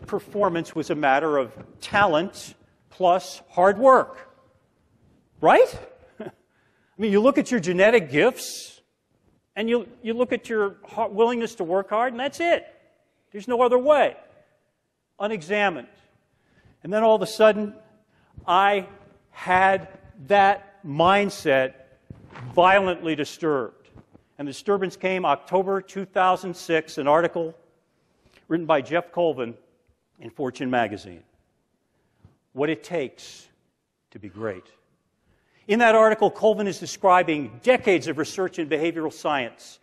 that performance was a matter of talent plus hard work. Right? I mean, you look at your genetic gifts, and you look at your willingness to work hard, and that's it. There's no other way. Unexamined. And then all of a sudden, I had that mindset violently disturbed. And the disturbance came October 2006, an article written by Jeff Colvin in Fortune magazine. What it takes to be great. In that article, Colvin is describing decades of research in behavioral science,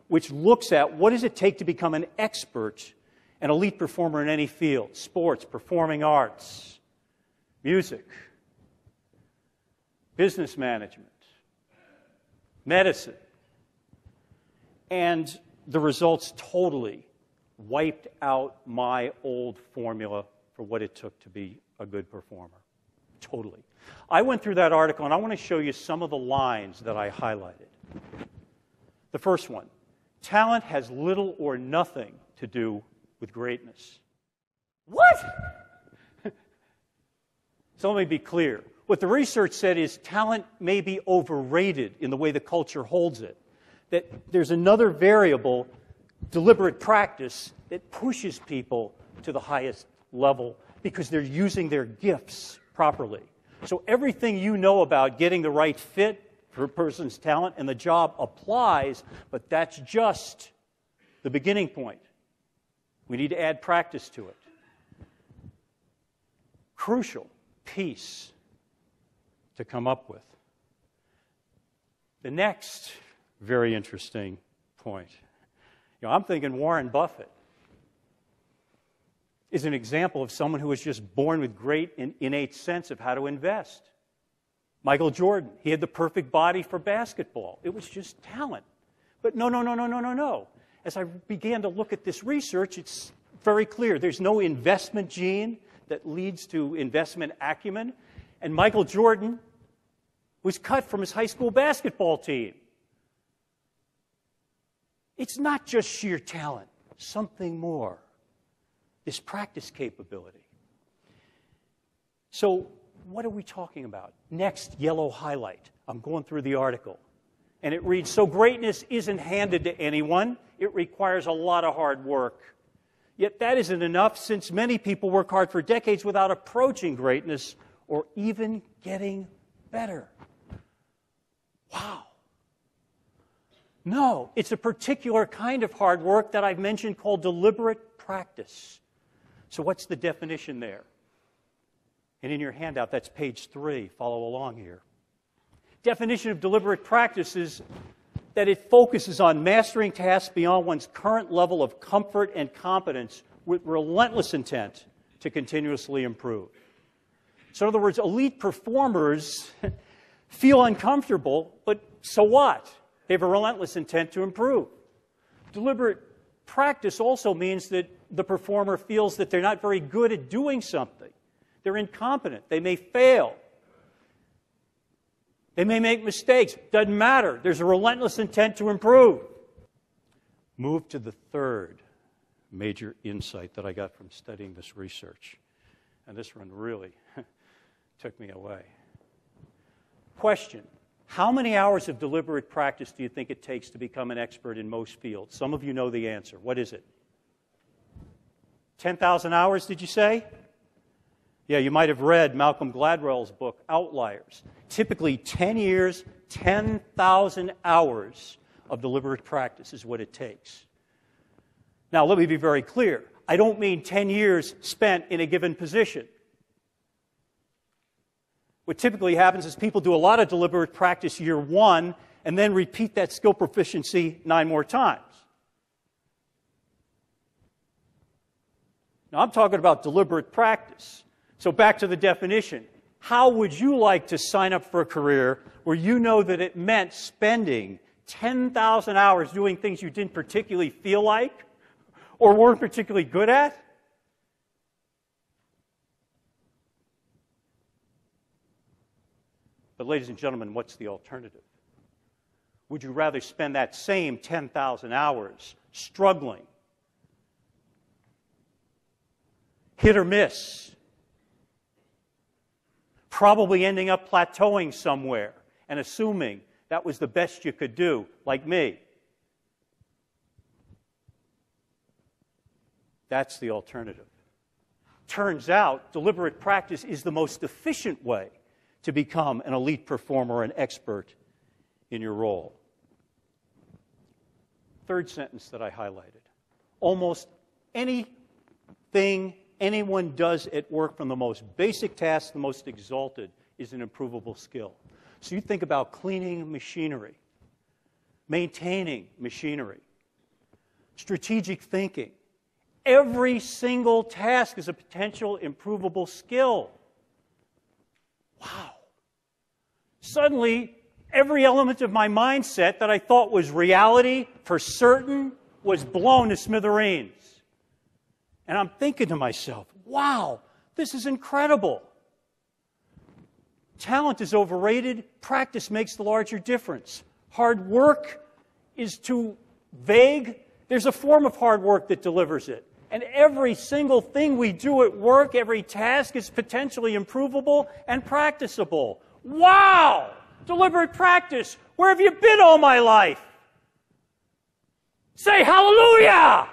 which looks at what does it take to become an expert, an elite performer in any field: sports, performing arts, music, business management, medicine. And the results totally wiped out my old formula for what it took to be a good performer. Totally. I went through that article, and I want to show you some of the lines that I highlighted. The first one: talent has little or nothing to do with greatness. What? So let me be clear. What the research said is talent may be overrated in the way the culture holds it. That there's another variable, deliberate practice, that pushes people to the highest level because they're using their gifts properly. So everything you know about getting the right fit for a person's talent and the job applies, but that's just the beginning point. We need to add practice to it. Crucial piece to come up with. The next very interesting point. I'm thinking Warren Buffett is an example of someone who was just born with great and innate sense of how to invest. Michael Jordan, he had the perfect body for basketball. It was just talent. But no. As I began to look at this research, it's very clear. There's no investment gene that leads to investment acumen. And Michael Jordan was cut from his high school basketball team. It's not just sheer talent, something more. This practice capability. So what are we talking about? Next, yellow highlight. I'm going through the article. And it reads, so greatness isn't handed to anyone. It requires a lot of hard work. Yet that isn't enough, since many people work hard for decades without approaching greatness or even getting better. Wow. No, it's a particular kind of hard work that I've mentioned called deliberate practice. So what's the definition there? And in your handout, that's page 3. Follow along here. Definition of deliberate practice is that it focuses on mastering tasks beyond one's current level of comfort and competence with relentless intent to continuously improve. So in other words, elite performers feel uncomfortable, but so what? They have a relentless intent to improve. Deliberate practice also means that the performer feels that they're not very good at doing something. They're incompetent. They may fail. They may make mistakes. Doesn't matter. There's a relentless intent to improve. Move to the third major insight that I got from studying this research. And this one really took me away. Question: how many hours of deliberate practice do you think it takes to become an expert in most fields? Some of you know the answer. What is it? 10,000 hours, did you say? Yeah, you might have read Malcolm Gladwell's book, Outliers. Typically 10 years, 10,000 hours of deliberate practice is what it takes. Now, let me be very clear. I don't mean 10 years spent in a given position. What typically happens is people do a lot of deliberate practice year 1 and then repeat that skill proficiency 9 more times. Now, I'm talking about deliberate practice. So back to the definition. How would you like to sign up for a career where you know that it meant spending 10,000 hours doing things you didn't particularly feel like or weren't particularly good at? But ladies and gentlemen, what's the alternative? Would you rather spend that same 10,000 hours struggling, hit or miss, probably ending up plateauing somewhere and assuming that was the best you could do, like me. That's the alternative. Turns out, deliberate practice is the most efficient way to become an elite performer, an expert in your role. Third sentence that I highlighted. Almost anything anyone does at work, from the most basic task to the most exalted, is an improvable skill. So you think about cleaning machinery, maintaining machinery, strategic thinking. Every single task is a potential improvable skill. Wow. Suddenly, every element of my mindset that I thought was reality for certain was blown to smithereens. And I'm thinking to myself, wow, this is incredible. Talent is overrated. Practice makes the larger difference. Hard work is too vague. There's a form of hard work that delivers it. And every single thing we do at work, every task is potentially improvable and practicable. Wow! Deliberate practice. Where have you been all my life? Say hallelujah!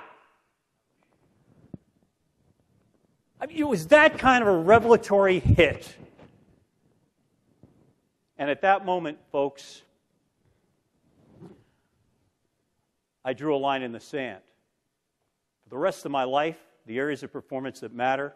I mean, it was that kind of a revelatory hit. And at that moment, folks, I drew a line in the sand. For the rest of my life, the areas of performance that matter